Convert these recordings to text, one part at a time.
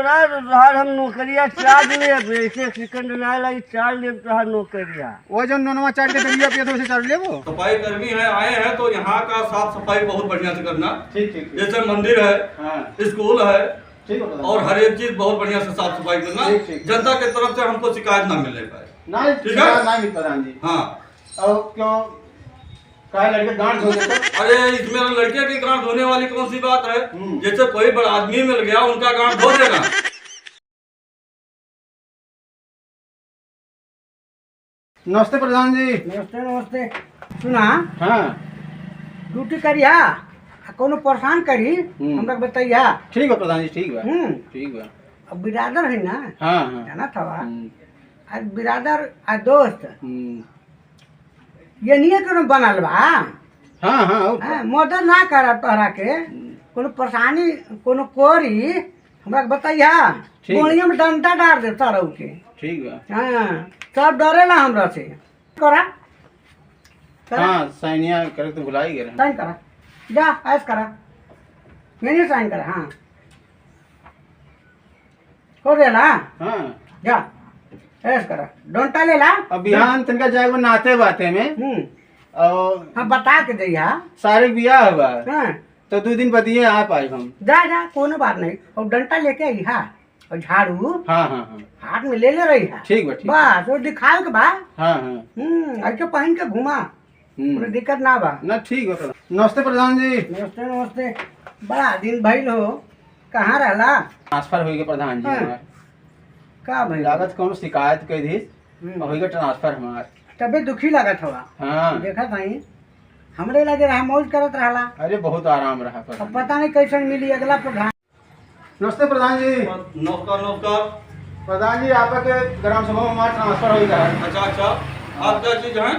ना तो तोहार हम नौकरिया चार्ज ले एक सेकंड ना लगी चार्ज ले तोहार नौकरिया। वो जो नोनवा चाट के दरिया पिया तो उसे चाट ले वो। सफाई कर्मी है आए हैं तो यहाँ का साफ सफाई बहुत बढ़िया से करना। ठीक ठीक ठीक। जैसे मंदिर है, हाँ स्कूल है, ठीक है और हर एक चीज बहुत बढ़िया से साफ सफाई करना। ठीक, ठीक। जनता के तरफ से हमको शिकायत ना मिलने पाए। नहीं ठीक है? नहीं मिल प्रधान जी। हाँ और क्यों काहे लड़के गांठ धो देते? अरे इसमें लड़के की गांठ धोने वाली कौन सी बात है? हम्म। जैसे कोई बड़ा आदमी मिल गया उनका गांठ धो देना। नमस्ते प्रधान जी। नमस्ते नमस्ते। सुना हाँ ड्यूटी करिया कोनो परेशान करी हमरा के बताइया। ठीक है प्रधान जी ठीक है। ठीक है। अब बिरादर है ना। हाँ हाँ जाना था आज बिरादर आज दोस्त ये नहीं करो बनल बा। हाँ हाँ और हाँ, मदद ना करा तोहरा के कोनो परेशानी कोनो कोरी हमरा के बताइया। ठीक। गोलियों में डंडा डाल दे तारा के। ठीक है। हाँ सब डरेला हमरा से। करा हाँ साइनिया करे तो भुला ही गए। साइन करा जा ऐस करा मैंने साइन करा। हाँ हो देला हाँ जा ऐस करा डोंटा ले ला। अब बिहान तनका जाएगा नाते बाते में और हाँ बता के दैया। सारे बियाह हुआ हाँ तो 2 दिन बदिए आ पाए हम। जा जा कोनो बात नहीं और डंटा लेके आई हा और झाड़ू हाँ हाँ हाँ हाथ में ले रही है। ठीक बा ठीक। बस और दिखाओ के बा। हाँ हाँ ऐसे पहन के घुमा कोई दिक्कत ना बा। ना ठीक है। नमस्ते प्रधान जी। नमस्ते नमस्ते। बड़ा दिन भइल हो कहाँ रहला? ट्रांसफर हो गया प्रधान जी हाँ। हमार। का भइल? लागत कौन शिकायत कर दी हो गया ट्रांसफर हमार। तबे दुखी लागत हवा। हाँ देखा था हमरे लगे रहा मौज करत रहला। अरे बहुत आराम रहा अब प्रधान। पता नहीं कैसे मिली अगला प्रधान। नमस्ते प्रधान जी। नमस्कार नमस्कार। प्रधान जी आपके ग्राम सभा में हमारा ट्रांसफर हो गया है। अच्छा अच्छा, आप क्या चीज है?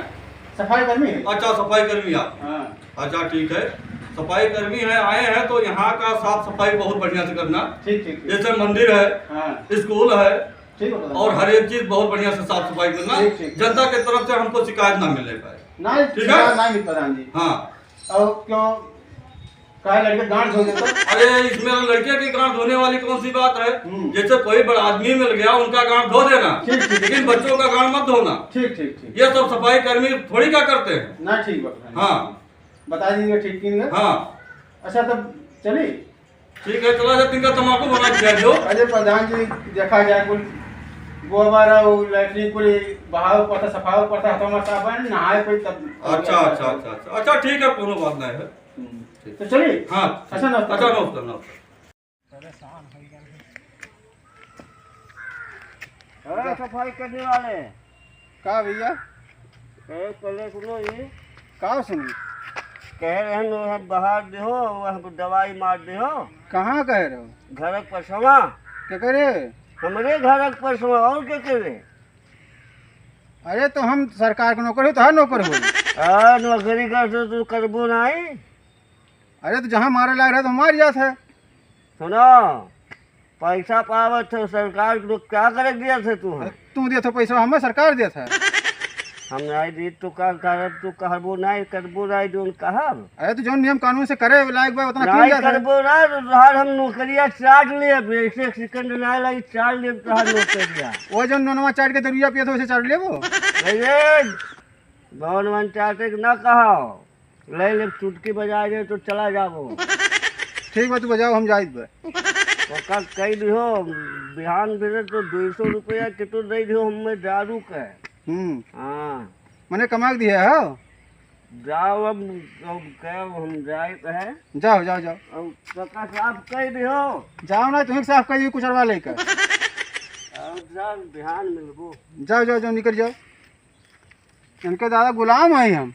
सफाई कर्मी। अच्छा सफाई कर्मी आप। हाँ अच्छा ठीक है, सफाई कर्मी है आए हैं तो यहाँ का साफ सफाई बहुत बढ़िया से करना। ठीक ठीक ठीक। जैसे मंदिर है, हाँ स्कूल है, ठीक है प्रधान। और हर एक चीज बहुत बढ़िया से साफ सफाई करना। ठीक, ठीक। जनता के तरफ से हमको शिकायत ना मिलने पाए। नहीं ठीक है? नहीं मिल प्रधान जी। हाँ और क्यों काहे लड़के गांठ धो देते? अरे इसमें लड़के की गांठ धोने वाली कौन सी बात है? हम्म। जैसे कोई बड़ा आदमी मिल गया उनका गांठ धो देना। ठीक, ठीक। लेकिन बच्चों का गांठ मत धोना। ठीक ठीक ठीक। ये सब सफाई कर्मी थोड़ी क्या करते हैं। ना ठीक है प्रधान जी। हाँ बता दीजिए ठीक की नहीं। हाँ अच्छा तब चलिए। ठीक है, चला जाए तिनका तम्बाकू बना दिया जो। अरे प्रधान जी देखा जाए कुल गोबर और लैट्रिन पूरी बहाव पड़ता सफाव पड़ता हथवा साबन नहाए कोई तब। अच्छा अच्छा अच्छा अच्छा अच्छा ठीक है, कोनो बात नहीं है। तो चलिए। हाँ अच्छा नमस्कार। अच्छा नमस्कार नमस्कार। सफाई करने वाले का भैया पहले सुनो ये का सुनी? कह रहे हैं वहाँ बाहर देहो वहाँ को दवाई मार देहो। कहाँ कह रहे हो? घर परसवा क्या करे? हमरे घर परसवा और क्या करे? अरे तो हम सरकार के नौकर हो तो हर नौकर हो। नौकरी कर तो करबो नहीं। अरे तो जहाँ मारे लग रहा है तो हमारी जात है। सुनो पैसा पावत है सरकार के लोग क्या करे दिया थे तू? तू दिया था पैसा हमें सरकार दिया था। हम नहीं दी तो का करब तू कहबो नहीं करबो नहीं जो कहब। अरे तो जो नियम कानून से करे लायक बा उतना क्यों नहीं दिया था? करबो ना तो तोहार हम नौकरिया चार्ज ले एक सेकंड ना लगी चार्ज ले तोहार नौकरिया। वो जो नोनवा चाट के दरिया पिया था उसे चाट ले वो। अरे भवन चाटे ना कहो ले ले चुटकी बजा दे तो चला जाबो। ठीक बा तू बजाओ हम जाइत बा। पक्का कह दिहो बिहान भेजे तो 200 रुपया कितो दे दिहो हमें दारू के। हाँ मैंने कमा के दिया है। जाओ अब कब हम जाए है। जाओ जाओ जाओ। अब पक्का साफ कह दिहो। जाओ ना तुम्हें साफ कर कुछ अरवा लेकर। अब जा बिहान मिलबो। जाओ जाओ जाओ निकल जाओ। इनके दादा गुलाम है हम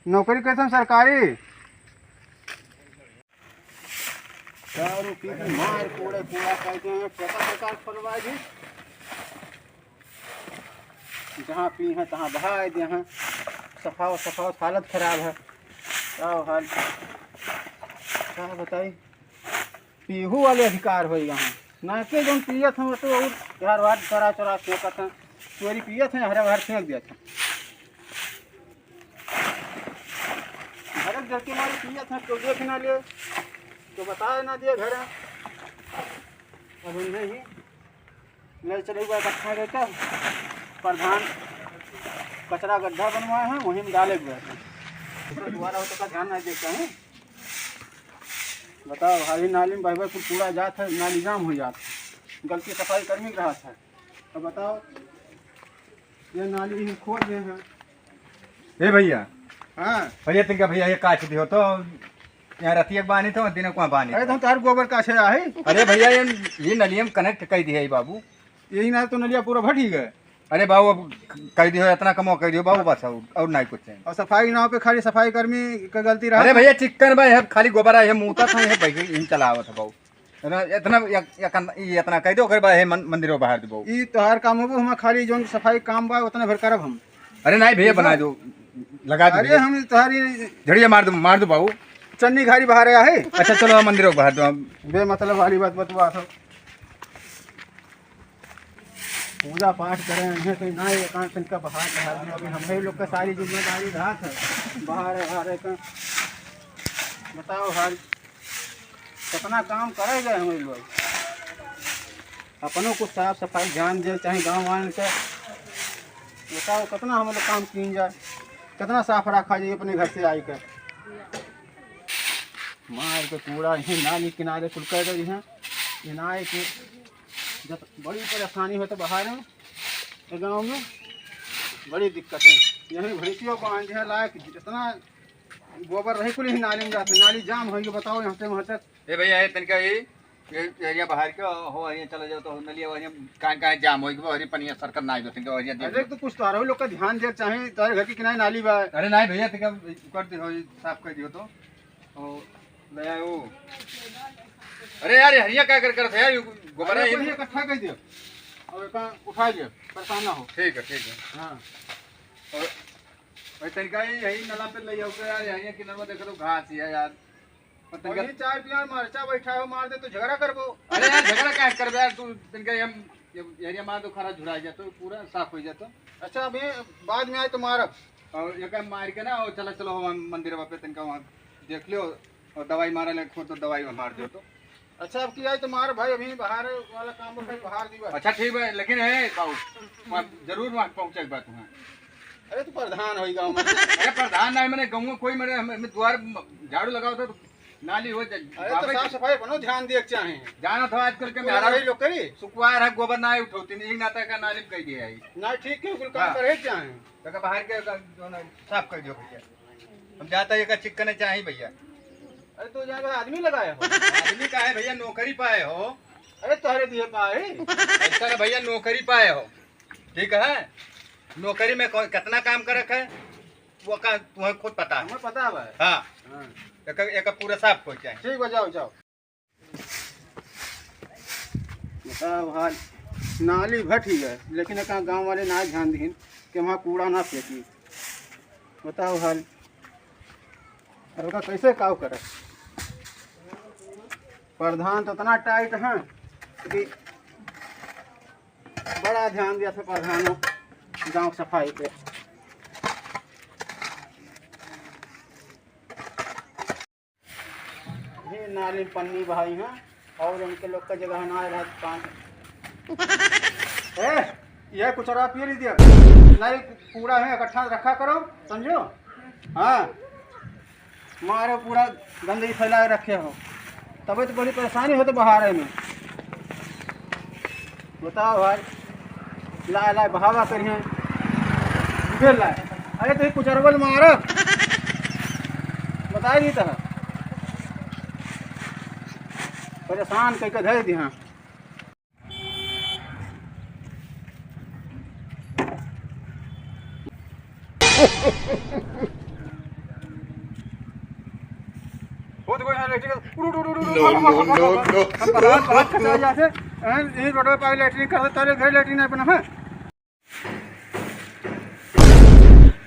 नौकरी करते हम सरकारी। दारू पी के मार कोड़े कूड़ा कहते हैं सरकार खोलवा जी। जहाँ पी है तहाँ बहा दे हैं। सफाओ सफाओ हालत खराब है। आओ हाल क्या बताई पीहू वाले अधिकार हो यहाँ ना के जो पियत हम तो और घर वार चरा चरा फेंकत हैं। चोरी पियत हैं हरे घर फेंक दिया था। घर घर के मारे पियत हैं तो देख ना ले तो बताए ना दिए घर अब उन्हें ही ले चले हुआ इकट्ठा रहकर प्रधान कचरा गड्ढा बनवाए हैं, वहीं में डाले हुए हैं। दोबारा होता का ध्यान नहीं देते हैं। बताओ, हाली नाली में भाई कुछ कूड़ा जात है, नाली जाम हो जाता है, गलती सफाई कर्मी रहा था। अब बताओ, ये नाली ही खोद रहे हैं। ए भैया, हाँ भैया तिनका भैया ये काट दियो तो यहाँ रतिया बानी तो दिन को बानी। अरे तो तार गोबर का छे आहे। अरे भैया ये नलियम कनेक्ट कर दिया बाबू। यही ना तो नलिया पूरा भट ही गए। अरे बाबू अब कर दियो, इतना कमो कर दियो बाबू, बस और नहीं कुछ है। और सफाई नाव पे खाली सफाई कर्मी का गलती रहा। अरे भैया चिकन भाई है, खाली गोबर है मुँह था है भाई इन चलावत है बाबू। इतना कह दो भाई मंदिरों बाहर दो बाबू। ई तोहार काम हो, हम खाली जो सफाई काम बा उतना भर करब हम। अरे नहीं भैया बना दो, लगा दो। अरे हम तुम्हारी झड़िया मार दो बाबू। चन्नी घारी बाहर आया है। अच्छा चलो मंदिरों बाहर दो। बेमतलब वाली बात बतवा दो। पूजा पाठ करें हैं तो ना ये कहाँ तनका बाहर दिया। अभी हम ही लोग का सारी जिम्मेदारी रहा था बाहर का। बताओ हाल कितना काम करे गए हम लोग। अपनों को साफ सफाई ध्यान दे, चाहे गाँव वाले के। बताओ कितना हम लोग काम किन जाए, कितना साफ रखा जाए अपने घर से आई कर। मार के कूड़ा यहीं नाली किनारे कुल कर रही हैं। ये नाय के जब बड़ी परेशानी हो तो बाहर में गाँव में बड़ी दिक्कत है। यहीं भैंसियों को आंधे है लायक जितना गोबर रही कुल ही नाली में जाते, नाली जाम होगी। बताओ यहाँ से वहाँ तक। ए भैया तनिका ये एरिया बाहर के हो एरिया चला जाओ तो नलिया एरिया कहाँ जाम होगी और पनिया सरकार ना आइबो तनिका एरिया अरे तो कुछ तारो लोग का ध्यान दे, चाहे तारे घर के किनारे नाली बा। अरे नहीं भैया तनिका कर दो, साफ कर दियो तो भैया वो। अरे यार हरिया क्या कर है यार, गोबर है ये इकट्ठा कर दियो और का उठा दियो, परेशान ना हो। ठीक है। हाँ और भाई तनिका यही नला पे ले जाओ यार, यहाँ किनारे में देखो तो घास ही है यार। और ये चाय पिया मरचा बैठा हो, मार दे तो झगड़ा करबो। अरे यार झगड़ा क्या कर यार, तू तनिका एरिया मार दो, खरा झुरा जातो पूरा साफ हो जातो। अच्छा अभी बाद में आए तो मारब। और ये मार के ना और चलो मंदिर पे तनिका वहाँ देख लियो और दवाई मारे ले तो दवाई में मार दो तो। अच्छा अब की आए तो मार भाई, अभी बाहर वाला काम भाई बाहर दीवा। अच्छा ठीक है, लेकिन है बाबू वहाँ जरूर वहाँ पहुँचे बात वहाँ। अरे तो प्रधान हो गाँव में। अरे प्रधान नहीं मैंने गाँव में कोई मेरे द्वार झाड़ू लगाओ तो नाली हो जाए। अरे तो साफ सफाई बनो, ध्यान देख चाहे जाना था आजकल के मेरा ही लोग करी सुखवार है, गोबर ना उठौती नहीं नाता का नाली कह दिया है ना। ठीक है, बिल्कुल काम करे चाहे तो बाहर के साफ कर दियो भैया। हम जाता है चिकन चाहिए भैया। अरे तो जहाँ आदमी लगाया हो। आदमी का है भैया, नौकरी पाए हो। अरे तुम्हारे दिए पाए ऐसा ना भैया, नौकरी पाए हो ठीक है। नौकरी में कितना काम कर रखा है वो का तुम्हें खुद पता है। हमें पता है। हाँ एक पूरा साफ हो जाए। ठीक है, जाओ। बताओ हाल नाली भट ही है, लेकिन एक गाँव वाले ना ध्यान दें कि वहाँ कूड़ा ना फेंकी। बताओ हाल और कैसे काव करे। प्रधान तो इतना टाइट है कि बड़ा ध्यान दिया था प्रधानों गांव सफाई पे। ये नाली पन्नी बहाई है और इनके लोग का जगह ना रहा पान। ये कुछ और पी दिया नहीं, पूरा है इकट्ठा रखा करो, समझो। हाँ मारो पूरा गंदगी फैला रखे हो, तभी तो बड़ी परेशानी हो तो बाहर में। बताओ भाई ला बहावा करिए फिर लाए। अरे तो कुछ अरबल मारो बता दी तरह परेशान कह के धर दी। हाँ लैट्रिन कर तारे घर लैट्रिन अपना है।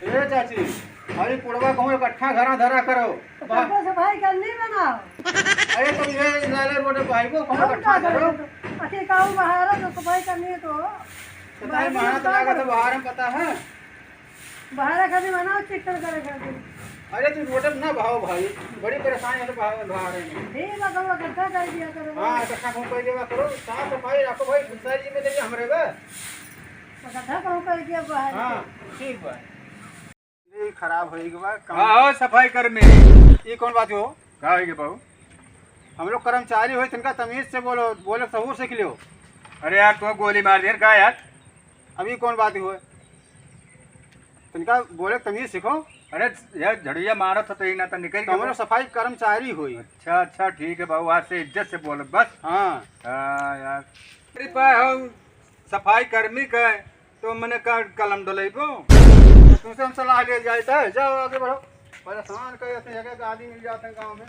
ए चाची अरे कुड़वा कहूँ इकट्ठा घरा धरा करो, सफाई करनी बनाओ। अरे तुम ये लाले रोड भाई को कहूँ इकट्ठा करो। अखी काऊ बाहर है तो सफाई करनी है तो मेहनत लगा तो बाहर में पता है बाहर कभी बनाओ चिकन करे कर अरे तू रोड ना भाव भाई, बड़ी परेशानी है तो भाव भाव रहे हैं। ठीक है कब इकट्ठा कर दिया करो हाँ इकट्ठा कहूँ कर देवा करो, साफ सफाई रखो भाई, दूसरा जी में देखिए हमारे बा। इकट्ठा कहूँ कर दिया बाहर हाँ ठीक बा। ये खराब होएगी बा काम। हाँ सफाई कर्मी ये कौन बात हो? का है बहू? हम लोग कर्मचारी हो, तिनका तमीज से बोलो, बोले सहूर सीख लियो। अरे यार तुम्हें गोली मार दिया का यार? अभी कौन बात हो? तिनका बोले तमीज सीखो। अरे यार झड़िया मारो तो ही ना तो निकल तो हम लोग सफाई कर्मचारी हुई। अच्छा अच्छा ठीक है बहू, आज से इज्जत से बोलो बस। हाँ हाँ यार मेरे पास हम सफाई कर्मी का है, तो मैंने का कलम डलेबो। तुमसे हम सलाह ले जाता है, जाओ आगे बढ़ो। परेशान कई ऐसे जगह का आदमी मिल जाते हैं गाँव में।